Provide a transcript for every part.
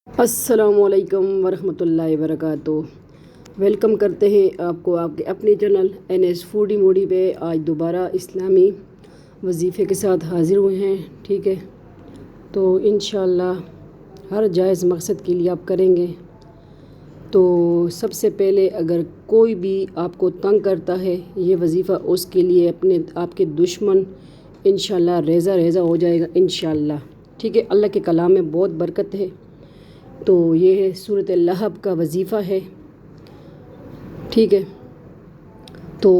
السلام علیکم ورحمۃ اللہ وبرکاتہ۔ ویلکم کرتے ہیں آپ کو آپ کے اپنے چینل NS فوڈی موڈی پہ۔ آج دوبارہ اسلامی وظیفے کے ساتھ حاضر ہوئے ہیں، ٹھیک ہے؟ تو انشاءاللہ ہر جائز مقصد کے لیے آپ کریں گے۔ تو سب سے پہلے اگر کوئی بھی آپ کو تنگ کرتا ہے یہ وظیفہ اس کے لیے آپ کے دشمن انشاءاللہ ریزہ ہو جائے گا انشاءاللہ، ٹھیک ہے؟ اللہ کے کلام میں بہت برکت ہے۔ تو یہ ہے سورۃ اللہب کا وظیفہ ہے، ٹھیک ہے؟ تو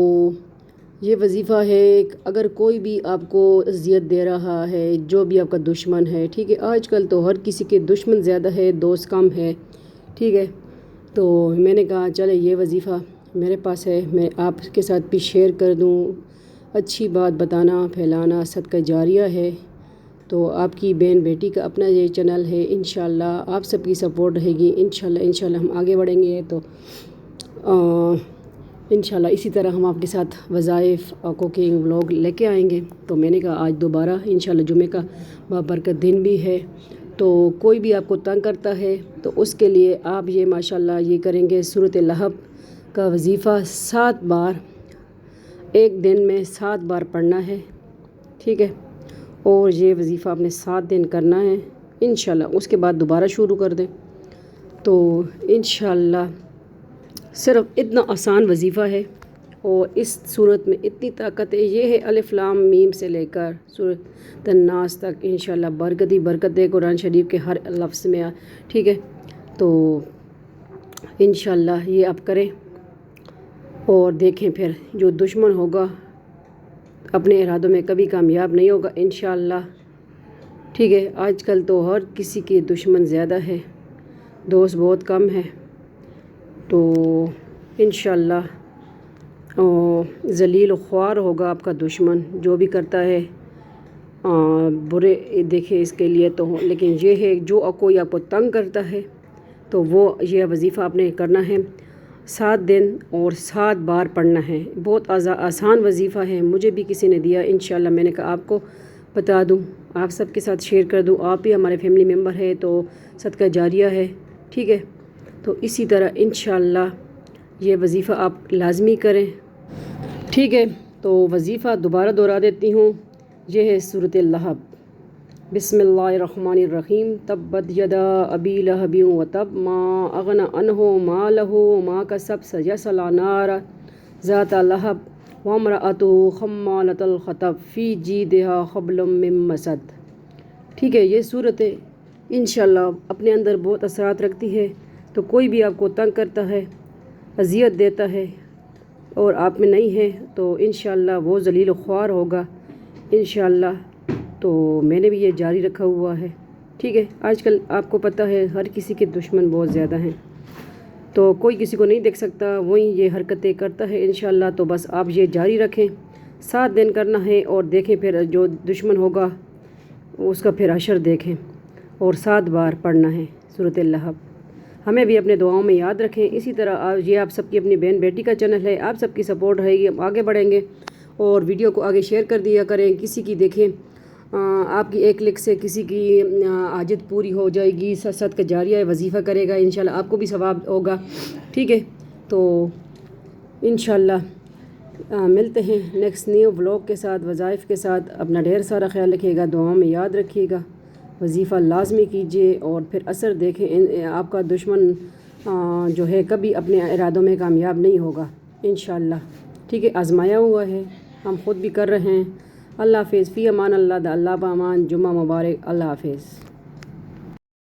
یہ وظیفہ ہے، اگر کوئی بھی آپ کو اذیت دے رہا ہے، جو بھی آپ کا دشمن ہے، ٹھیک ہے؟ آج کل تو ہر کسی کے دشمن زیادہ ہے، دوست کم ہے، ٹھیک ہے؟ تو میں نے کہا چلے یہ وظیفہ میرے پاس ہے، میں آپ کے ساتھ بھی شیئر کر دوں۔ اچھی بات بتانا پھیلانا صدقہ جاریہ ہے۔ تو آپ کی بہن بیٹی کا اپنا یہ چینل ہے، انشاءاللہ آپ سب کی سپورٹ رہے گی، انشاءاللہ ہم آگے بڑھیں گے۔ تو انشاءاللہ اسی طرح ہم آپ کے ساتھ وظائف کوکنگ ولاگ لے کے آئیں گے۔ تو میں نے کہا آج دوبارہ انشاءاللہ جمعہ کا بابرکت دن بھی ہے، تو کوئی بھی آپ کو تنگ کرتا ہے تو اس کے لیے آپ یہ ماشاءاللہ یہ کریں گے، سورۃ اللہب کا وظیفہ 7 بار، ایک دن میں 7 بار پڑھنا ہے، ٹھیک ہے؟ اور یہ وظیفہ آپ نے 7 دن کرنا ہے انشاءاللہ، اس کے بعد دوبارہ شروع کر دیں۔ تو انشاءاللہ صرف اتنا آسان وظیفہ ہے اور اس صورت میں اتنی طاقت ہے، یہ ہے الف لام میم سے لے کر سورۃ الناس تک، انشاءاللہ برکت ہی برکت ہے قرآن شریف کے ہر لفظ میں، ٹھیک ہے؟ تو انشاءاللہ یہ آپ کریں اور دیکھیں، پھر جو دشمن ہوگا اپنے ارادوں میں کبھی کامیاب نہیں ہوگا انشاءاللہ، ٹھیک ہے؟ آج کل تو ہر کسی کے دشمن زیادہ ہے، دوست بہت کم ہے۔ تو انشاءاللہ ذلیل و خوار ہوگا آپ کا دشمن، جو بھی کرتا ہے برے دیکھے اس کے لیے تو، لیکن یہ ہے جو کوئی آپ کو تنگ کرتا ہے تو وہ یہ وظیفہ آپ نے کرنا ہے، 7 دن اور 7 بار پڑھنا ہے۔ بہت آسان وظیفہ ہے، مجھے بھی کسی نے دیا، انشاءاللہ میں نے کہا آپ کو بتا دوں، آپ سب کے ساتھ شیئر کر دوں، آپ بھی ہمارے فیملی ممبر ہے تو صدقہ جاریہ ہے، ٹھیک ہے؟ تو اسی طرح انشاءاللہ یہ وظیفہ آپ لازمی کریں، ٹھیک ہے؟ تو وظیفہ دوبارہ دہرا دیتی ہوں، یہ ہے سورۃ اللہب۔ بسم اللہ الرحمن الرحیم۔ تبت یدا ابی لہب وتب ما اغنی عنہ مالہ وما کسب سیصلی نارا ذات لہب وامرأتہ حمالۃ الحطب فی جیدہا حبل من مسد، ٹھیک ہے؟ یہ صورت انشاءاللہ اپنے اندر بہت اثرات رکھتی ہے۔ تو کوئی بھی آپ کو تنگ کرتا ہے، اذیت دیتا ہے اور آپ میں نہیں ہے تو انشاءاللہ وہ ذلیل و خوار ہوگا انشاءاللہ۔ تو میں نے بھی یہ جاری رکھا ہوا ہے، ٹھیک ہے؟ آج کل آپ کو پتہ ہے ہر کسی کے دشمن بہت زیادہ ہیں، تو کوئی کسی کو نہیں دیکھ سکتا، وہی یہ حرکتیں کرتا ہے انشاءاللہ۔ تو بس آپ یہ جاری رکھیں، 7 دن کرنا ہے اور دیکھیں پھر جو دشمن ہوگا اس کا پھر حشر دیکھیں، اور 7 بار پڑھنا ہے سورۃ اللہب۔ ہمیں بھی اپنے دعاؤں میں یاد رکھیں۔ اسی طرح یہ آپ سب کی اپنی بہن بیٹی کا چینل ہے، آپ سب کی سپورٹ رہے گی، ہم آگے بڑھیں گے، اور ویڈیو کو آگے شیئر کر دیا کریں، کسی کی دیکھیں آپ کی ایک کلک سے کسی کی حاجت پوری ہو جائے گی، صدقہ جاریہ وظیفہ کرے گا انشاءاللہ، آپ کو بھی ثواب ہوگا، ٹھیک ہے؟ تو انشاءاللہ ملتے ہیں نیکسٹ نیو بلاگ کے ساتھ، وظائف کے ساتھ۔ اپنا ڈھیر سارا خیال رکھیے گا، دعاؤں میں یاد رکھیے گا، وظیفہ لازمی کیجیے، اور پھر اثر دیکھیں۔ آپ کا دشمن جو ہے کبھی اپنے ارادوں میں کامیاب نہیں ہوگا انشاءاللہ، ٹھیک ہے؟ آزمایا ہوا ہے، ہم خود بھی کر رہے ہیں۔ اللہ حافظ، فی امان اللہ، دا اللہ بامان، جمعہ مبارک، اللہ حافظ۔